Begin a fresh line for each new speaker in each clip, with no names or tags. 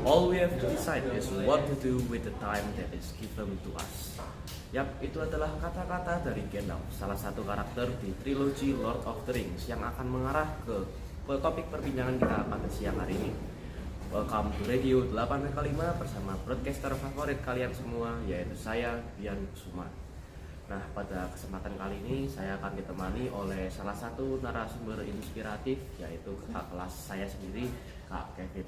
All we have to decide is what to do with the time that is given to us. Yap, itu adalah kata-kata dari Gandalf, salah satu karakter di trilogi Lord of the Rings yang akan mengarah ke topik perbincangan kita pada siang hari ini. Welcome to Radio 8.5 bersama broadcaster favorit kalian semua, yaitu saya, Bian Kusuma. Nah, pada kesempatan kali ini saya akan ditemani oleh salah satu narasumber inspiratif, yaitu kakak kelas saya sendiri, Kak Kevin.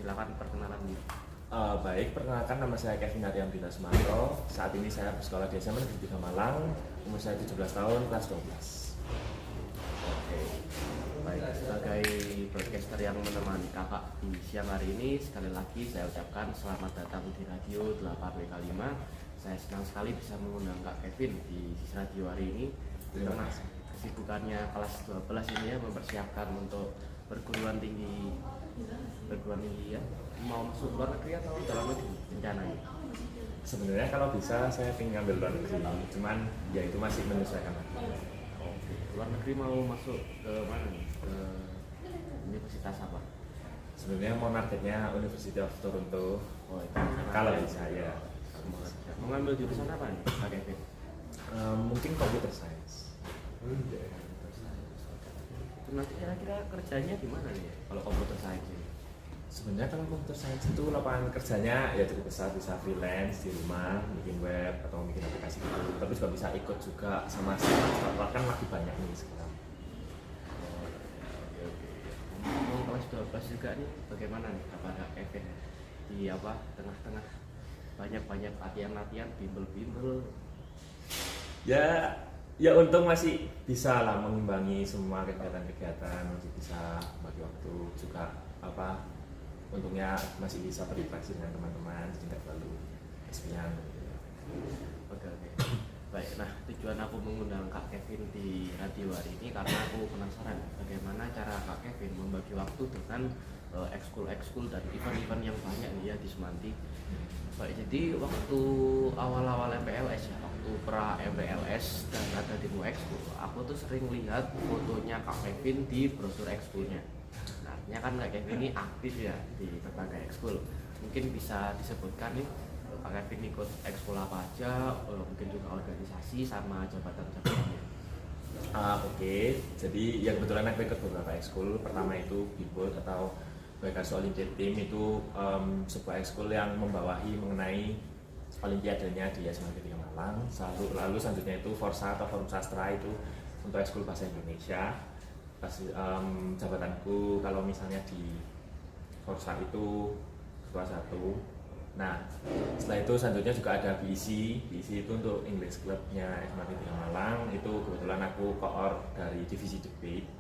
Silakan perkenalan diri.
Baik, perkenalkan nama saya Kevin Ariandina Sumanto. Saat ini saya bersekolah di SMA Negeri 3 Malang. Umur saya 17 tahun, kelas 12.
Oke. Baik, sebagai broadcaster yang menemani kakak di siang hari ini, sekali lagi saya ucapkan selamat datang di Radio 8W5. Saya senang sekali bisa mengundang Kak Kevin di radio hari ini. Di tengah kesibukannya kelas 12 ini ya, mempersiapkan untuk perguruan tinggi ya, mau masuk luar negeri atau dalam negeri rencananya?
Sebenarnya kalau bisa saya ingin ngambil luar negeri, cuman ya itu masih menyesuaikan.
Oke, luar negeri mau masuk ke mana nih? Ke universitas apa?
Sebenarnya mau targetnya University of Toronto.
Oh, itu
Kalau bisa ya.
mau ngambil jurusan apa nih, Kak Kevin?
Mungkin computer science.
Itu nanti kira-kira kerjanya di mana nih kalau computer science ini?
Sebenarnya kalau computer science itu lapangan kerjanya ya cukup besar, bisa freelance di rumah, bikin web atau bikin aplikasi gitu. Tapi juga bisa ikut juga sama startup, kan lagi banyak nih sekarang.
Ngomong kelas 12 juga nih, bagaimana nih kepada Kevin di tengah-tengah banyak latihan bimbel-bimbel?
Ya untung masih bisa lah mengimbangi semua kegiatan-kegiatan, masih bisa bagi waktu juga untungnya masih bisa berinteraksi dengan teman-teman, jadi nggak terlalu kesepian.
Oke. Baik, nah tujuan aku mengundang Kak Kevin di radio hari ini karena aku penasaran bagaimana cara Kak Kevin membagi waktu dengan ekskul dan event-event yang banyak nih ya di Semanti. Baik, jadi waktu awal-awal MPLS ya, waktu pra MPLS dan ada demo ekskul, aku tuh sering lihat fotonya Kak Kevin di brosur ekskulnya. Nah, artinya kan Kak Kevin ini aktif ya di berbagai ekskul. Mungkin bisa disebutkan nih Kak Kevin ikut ekskul apa aja, mungkin juga organisasi sama jabatan-jabatannya.
Oke. Jadi ya kebetulan aku ikut beberapa ekskul. Pertama itu Billboard atau Baikasu Olympiad Team, itu sebuah ekskul yang membawahi mengenai Olimpiadanya di SMA Negeri 3 Malang. Lalu selanjutnya itu Forsa atau Forum Sastra, itu untuk ekskul bahasa Indonesia. Jabatanku kalau misalnya di Forsa itu ketua 1. Nah, setelah itu selanjutnya juga ada BEC itu untuk English Clubnya SMA Negeri 3 Malang. Itu kebetulan aku koor dari divisi debate.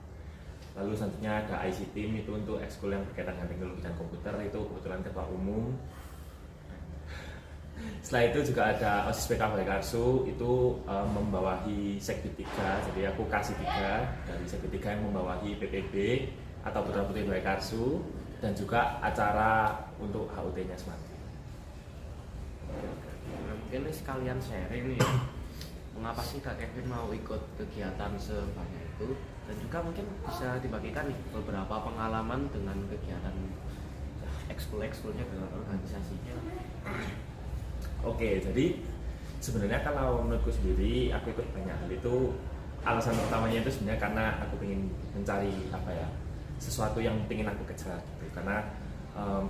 Lalu selanjutnya ada IC Team, itu untuk ekskul yang berkaitan dengan teknologi dan komputer, itu kebetulan ketua umum. Setelah itu juga ada OSIS PK Baikarsu, itu membawahi Sekbid 3, jadi aku kasih 3 dari Sekbid 3 yang membawahi PPB atau Putra Putri Baikarsu, dan juga acara untuk HUT-nya Semanti.
Nah, mungkin sekalian sharing nih, mengapa sih Kak Kevin mau ikut kegiatan sebanyak itu, dan juga mungkin bisa dibagikan nih beberapa pengalaman dengan kegiatan ekskul-ekskulnya dengan organisasinya.
Oke, jadi sebenarnya kalau menurutku sendiri aku ikut banyak hal itu, alasan utamanya itu sebenarnya karena aku ingin mencari sesuatu yang ingin aku kejar gitu. Karena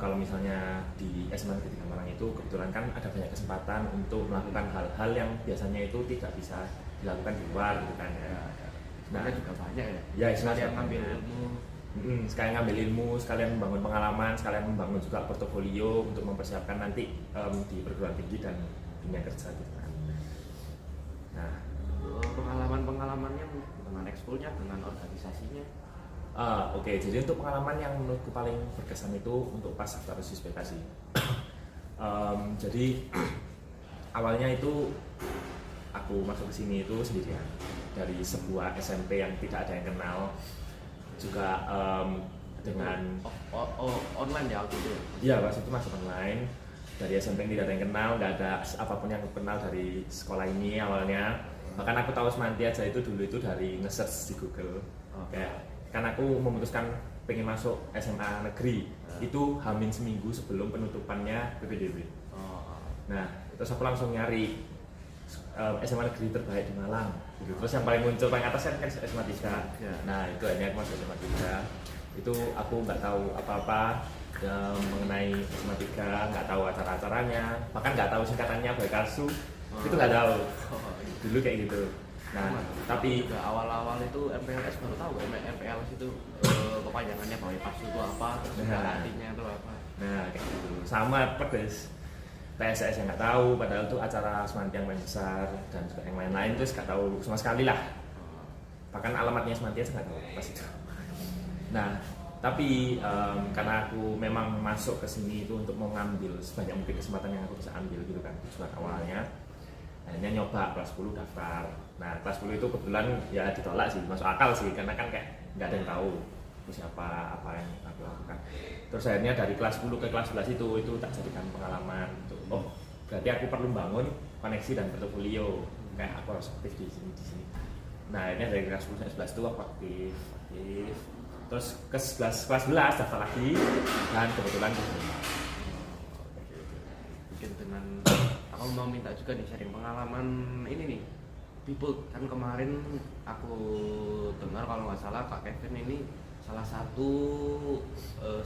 kalau misalnya di SMA Negeri 3 Malang itu kebetulan kan ada banyak kesempatan untuk melakukan hal-hal yang biasanya itu tidak bisa dilakukan di luar gitu kan ya.
Nah, juga banyak
ya
sekalian ngambil ilmu.
Sekalian ngambil ilmu, sekalian membangun pengalaman, sekalian membangun juga portofolio untuk mempersiapkan nanti di perguruan tinggi dan dunia kerja gitu kan. Nah,
pengalaman-pengalamannya dengan ekskulnya, dengan organisasinya.
Oke, jadi untuk pengalaman yang menurutku paling berkesan itu untuk pas daftar OSIS PK sih. Jadi awalnya itu aku masuk ke sini itu sendirian dari sebuah SMP yang tidak ada yang kenal, juga dengan
online ya waktu itu.
Iya, pas itu masuk online dari SMP yang tidak ada yang kenal, nggak ada apapun yang kenal dari sekolah ini awalnya. Bahkan aku tahu Semanti aja itu dulu itu dari nge-search di Google. Kayak kan aku memutuskan pengen masuk SMA negeri itu hamin seminggu sebelum penutupannya PPDB. Nah terus aku langsung nyari SMA negeri terbaik di Malang gitu. Terus yang paling muncul paling atas kan SMA 3. Nah itu akhirnya aku masuk SMA 3. Itu aku nggak tahu apa-apa mengenai SMA 3, nggak tahu acara-acaranya, bahkan nggak tahu singkatannya Baikarsu. Itu nggak tahu dulu kayak gitu. Nah tapi
juga awal-awal itu MPLS baru tahu MPLS itu kepanjangannya Baikarsu itu apa, terus artinya itu apa.
Nah kayak gitu sama persis TSS yang nggak tahu, padahal itu acara Semantiang paling besar dan juga yang lain-lain itu nggak tahu sama sekali lah. Bahkan alamatnya Semantiang saya nggak tahu pas itu. Nah tapi karena aku memang masuk ke sini itu untuk mau ngambil sebanyak mungkin kesempatan yang aku bisa ambil gitu kan tujuan awalnya. Akhirnya nyoba kelas 10 daftar. Nah kelas 10 itu kebetulan ya ditolak sih, masuk akal sih karena kan kayak nggak ada yang tahu siapa apa yang aku lakukan. Terus akhirnya dari kelas 10 ke kelas 11 itu tak jadikan pengalaman untuk oh berarti aku perlu bangun koneksi dan portofolio kayak aku harus aktif di sini. Nah akhirnya dari kelas 10 sampai 11 itu aku aktif. Terus ke 11 kelas 11 daftar lagi dan kebetulan
mungkin dengan aku mau minta juga nih sharing pengalaman ini nih people kan kemarin aku dengar kalau nggak salah Kak Kevin ini salah satu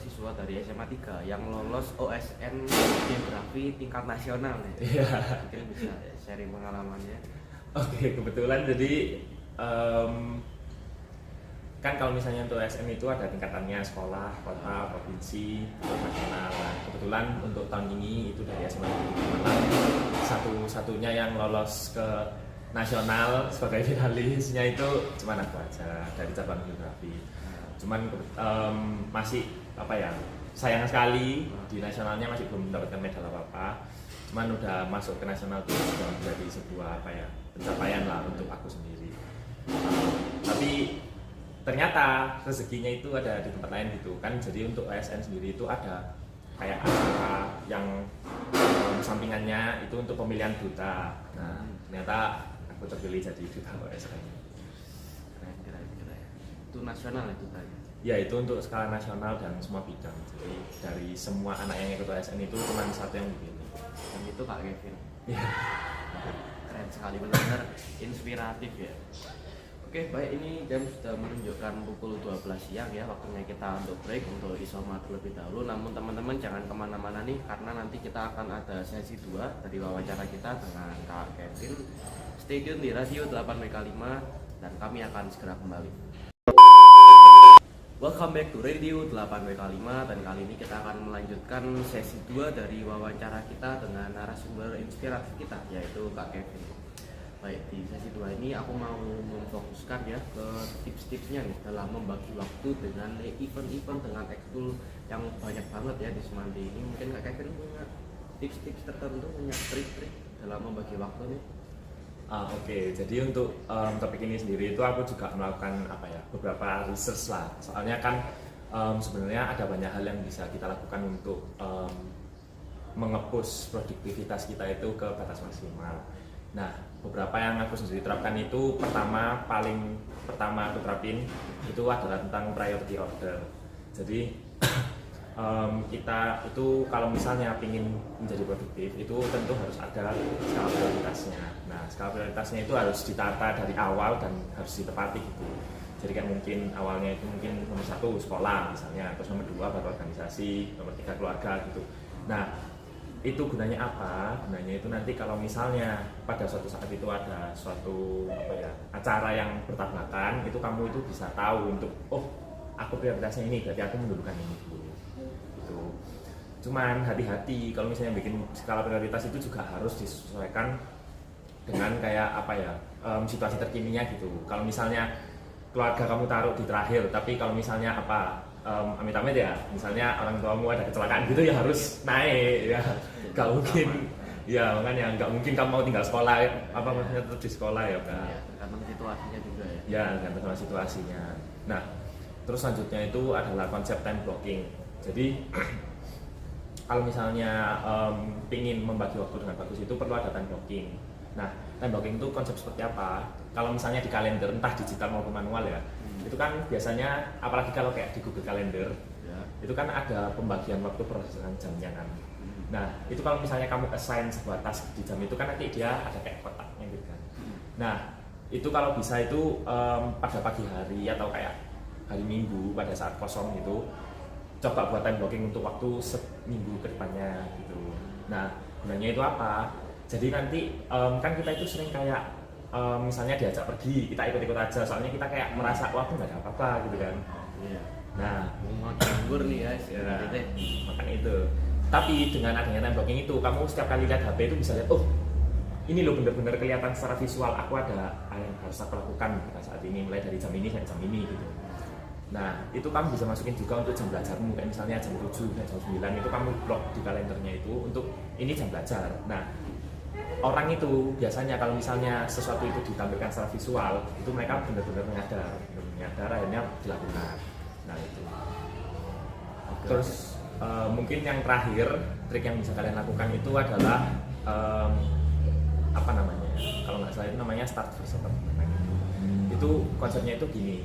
siswa dari SMA 3 yang lolos OSN geografi tingkat nasional ya. Mungkin bisa sharing pengalamannya.
Oke, kebetulan jadi kan kalau misalnya untuk OSN itu ada tingkatannya sekolah, kota, provinsi, nasional. Nah, kebetulan untuk tahun ini itu dari SMA Malang satu-satunya yang lolos ke nasional sebagai finalisnya itu cuma aku aja dari cabang geografi. Cuman masih apa ya sayang sekali di nasionalnya masih belum mendapatkan medal apa-apa. Cuman udah masuk ke nasional itu sudah menjadi sebuah apa ya pencapaian lah untuk aku sendiri. Tapi ternyata rezekinya itu ada di tempat lain gitu kan. Jadi untuk ASN sendiri itu ada kayak acara yang sampingannya itu untuk pemilihan duta. Nah ternyata aku terpilih jadi duta ASN.
Keren. Itu nasional itu tadi.
Ya itu untuk skala nasional dan semua bidang. Jadi dari semua anak yang ikut ASN itu cuma satu yang dipilih.
Dan itu Kak Kevin.
Ya.
Keren sekali, benar-benar inspiratif ya. Oke, baik, ini jam sudah menunjukkan pukul 12 siang ya, waktunya kita untuk break, untuk isoma terlebih dahulu. Namun teman-teman jangan kemana-mana nih, karena nanti kita akan ada sesi 2 dari wawancara kita dengan Kak Kevin. Stay tune di Radio 8WK5 dan kami akan segera kembali. Welcome back to Radio 8WK5 dan kali ini kita akan melanjutkan sesi 2 dari wawancara kita dengan narasumber inspiratif kita, yaitu Kak Kevin. Baik, di sesi 2 ini aku mau memfokuskan ya ke tips-tipsnya nih dalam membagi waktu dengan event-event dengan ekskul yang banyak banget ya di Semandi ini. Mungkin Kak Kevin punya tips-tips tertentu, punya trik-trik dalam membagi waktu nih?
Oke, jadi untuk topik ini sendiri itu aku juga melakukan apa ya beberapa research lah. Soalnya kan sebenarnya ada banyak hal yang bisa kita lakukan untuk mengepus produktivitas kita itu ke batas maksimal. Nah, beberapa yang aku sendiri terapkan itu paling pertama aku terapin itu adalah tentang priority order. Jadi kita itu kalau misalnya ingin menjadi produktif itu tentu harus ada skala prioritasnya. Nah, skala prioritasnya itu harus ditata dari awal dan harus ditepati gitu. Jadi kan mungkin awalnya itu mungkin nomor 1 sekolah misalnya, terus nomor 2 baru organisasi, nomor 3 keluarga gitu. Nah, itu gunanya apa? Gunanya itu nanti kalau misalnya pada suatu saat itu ada suatu acara yang bertabrakan, itu kamu itu bisa tahu untuk aku prioritasnya ini, berarti aku mendulukan ini dulu. Gitu. Cuman hati-hati kalau misalnya bikin skala prioritas itu juga harus disesuaikan dengan kayak situasi terkininya gitu. Kalau misalnya keluarga kamu taruh di terakhir, tapi kalau misalnya amit-amit ya, misalnya orang tuamu ada kecelakaan gitu ya harus naik ya, nggak mungkin ya makanya nggak mungkin kamu mau tinggal sekolah maksudnya tetap di sekolah ya kan?
Ya, tergantung situasinya juga ya.
Ya tergantung sama situasinya. Nah terus selanjutnya itu adalah konsep time blocking. Jadi kalau misalnya pingin membagi waktu dengan bagus itu perlu ada time blocking. Nah time blocking itu konsep seperti apa. Kalau misalnya di kalender entah digital maupun manual ya, itu kan biasanya apalagi kalau kayak di Google Calendar
Ya.
itu kan ada pembagian waktu berdasarkan jamnya kan. Nah itu kalau misalnya kamu assign sebuah task di jam itu kan nanti dia ada kayak kotaknya gitu kan. Nah itu kalau bisa itu pada pagi hari atau kayak hari Minggu pada saat kosong itu coba buat time blocking untuk waktu seminggu ke depannya gitu. Nah gunanya itu apa? Jadi nanti kan kita itu sering kayak misalnya diajak pergi, kita ikut-ikut aja soalnya kita kayak merasa wah aku nggak ada apa-apa gitu kan.
Iya.
Nah
Mau nganggur nih guys.
ya,
Gitu.
makanya itu. Tapi dengan adanya time blocking itu kamu setiap kali lihat HP itu bisa lihat oh ini loh bener-bener kelihatan secara visual aku ada yang harus aku lakukan pada saat ini mulai dari jam ini sampai jam ini gitu. Nah itu kamu bisa masukin juga untuk jam belajarmu kayak misalnya jam 7 dan jam 9 itu kamu blok di kalendernya itu untuk ini jam belajar. Nah orang itu biasanya kalau misalnya sesuatu itu ditampilkan secara visual itu mereka benar-benar menyadar akhirnya dilakukan. Nah itu. Terus mungkin yang terakhir trik yang bisa kalian lakukan itu adalah apa namanya? Kalau nggak salah itu namanya start first serve. Itu konsepnya itu gini.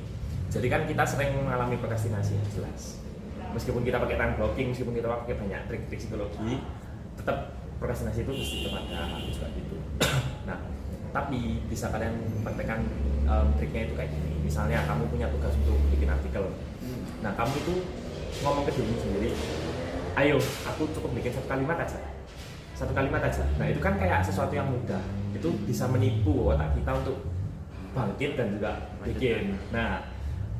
Jadi kan kita sering mengalami prokrastinasi yang jelas. Meskipun kita pakai time blocking, meskipun kita pakai banyak trik-trik psikologi, tetap prokrastinasi itu mesti tetap ada, aku juga gitu. Nah, tapi bisa kalian praktekkan triknya itu kayak gini. Misalnya kamu punya tugas untuk bikin artikel. Nah, kamu itu ngomong ke dirimu sendiri, ayo, aku cukup bikin satu kalimat aja. Nah, itu kan kayak sesuatu yang mudah. Itu bisa menipu otak kita untuk bangkit dan juga bikin. Nah,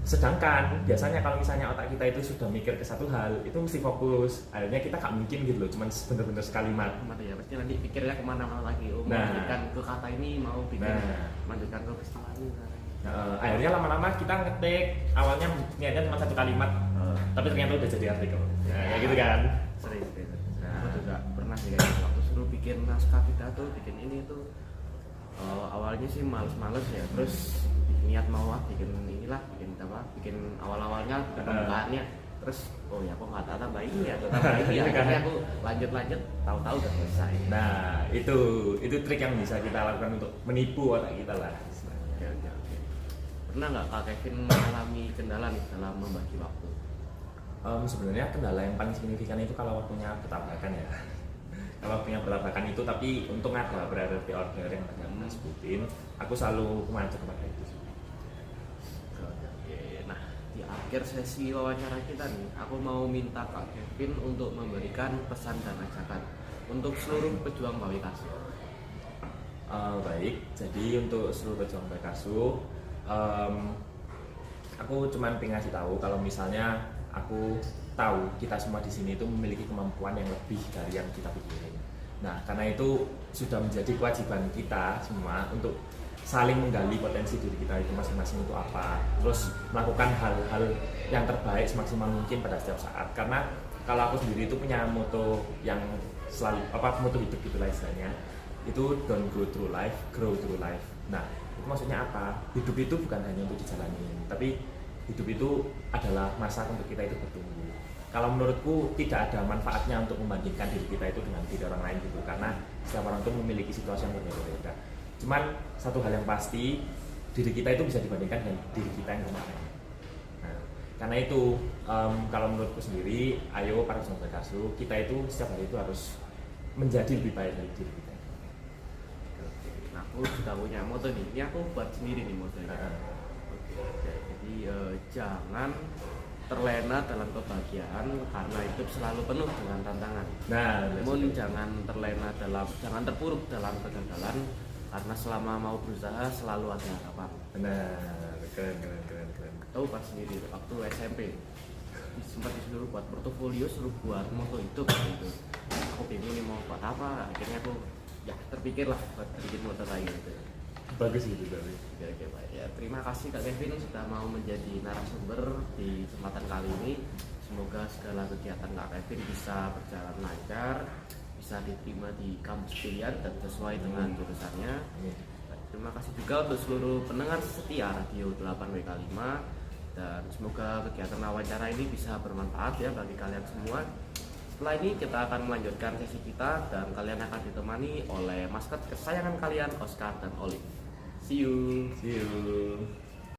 sedangkan biasanya kalau misalnya otak kita itu sudah mikir ke satu hal itu mesti fokus, akhirnya kita gak mungkin gitu loh cuman bener-bener sekalimat
Ya pasti nanti pikirnya kemana-mana lagi. Mau
Nah.
lanjutkan ke kata ini, mau bikin lanjutkan ke peristiwa ini.
akhirnya lama-lama kita ngetik awalnya niatnya cuma satu kalimat tapi ternyata udah jadi artikel ya gitu kan.
Sering. Nah, aku juga pernah sih kayak gitu. Waktu suruh bikin naskah pidato, bikin ini tuh awalnya sih males-males ya. Terus niat mau bikin inilah, bikin awal-awalnya, bikin pembukaannya. Terus oh ya aku nggak tambah ini ya, tambah ini ya. Akhirnya aku lanjut, tahu-tahu udah selesai.
Nah itu trik yang bisa kita lakukan untuk menipu otak kita lah.
Oke. Pernah nggak Kak Kevin mengalami kendala nih dalam membagi waktu?
Sebenarnya kendala yang paling signifikan itu kalau waktunya bertabrakan ya. Kalau waktunya bertabrakan itu, tapi untung ada priority order yang tadi aku sebutin. Aku selalu mengacu kepada itu.
Oke. Nah, di akhir sesi wawancara kita nih, aku mau minta Kak Kevin untuk memberikan pesan dan ajakan untuk seluruh pejuang Bawi Kasu.
Baik, jadi untuk seluruh pejuang Bakasu, aku cuma pengen ngasih tahu kalau misalnya aku tahu kita semua di sini itu memiliki kemampuan yang lebih dari yang kita pikirin. Nah, karena itu sudah menjadi kewajiban kita semua untuk saling menggali potensi diri kita itu masing-masing itu apa, terus melakukan hal-hal yang terbaik semaksimal mungkin pada setiap saat. Karena kalau aku sendiri itu punya moto yang selalu moto hidup gitulah istilahnya. Itu don't go through life, grow through life. Nah, itu maksudnya apa? Hidup itu bukan hanya untuk dijalani, tapi hidup itu adalah masa untuk kita itu bertumbuh. Kalau menurutku tidak ada manfaatnya untuk membandingkan diri kita itu dengan diri orang lain gitu, karena setiap orang itu memiliki situasi yang berbeda-beda. Cuman satu hal yang pasti, diri kita itu bisa dibandingkan dengan diri kita yang kemarin. Nah, karena itu kalau menurutku sendiri, ayo para pejuang Bakasu, kita itu setiap hari itu harus menjadi lebih baik dari diri kita.
Aku sudah punya moto nih, ini aku buat sendiri nih motonya. Jadi jangan terlena dalam kebahagiaan karena hidup selalu penuh dengan tantangan. Namun jangan terpuruk dalam kegagalan karena selama mau berusaha selalu ada harapan.
Benar, keren.
Tahu pas sendiri waktu SMP sempat disuruh buat portofolio, suruh buat moto hidup gitu. Aku bingung nih mau buat apa, akhirnya aku ya terpikirlah buat bikin motor kayak gitu.
Bagus gitu tapi.
Oke Pak. Ya, terima kasih Kak Kevin sudah mau menjadi narasumber di kesempatan kali ini. Semoga segala kegiatan Kak Kevin bisa berjalan lancar, bisa diterima di kampus pilihan dan sesuai dengan jurusannya. Terima kasih juga untuk seluruh pendengar setia Radio 8WK5 dan semoga kegiatan wawancara ini bisa bermanfaat ya bagi kalian semua. Setelah ini kita akan melanjutkan sesi kita dan kalian akan ditemani oleh maskot kesayangan kalian Oscar dan Oli. See you.
See you.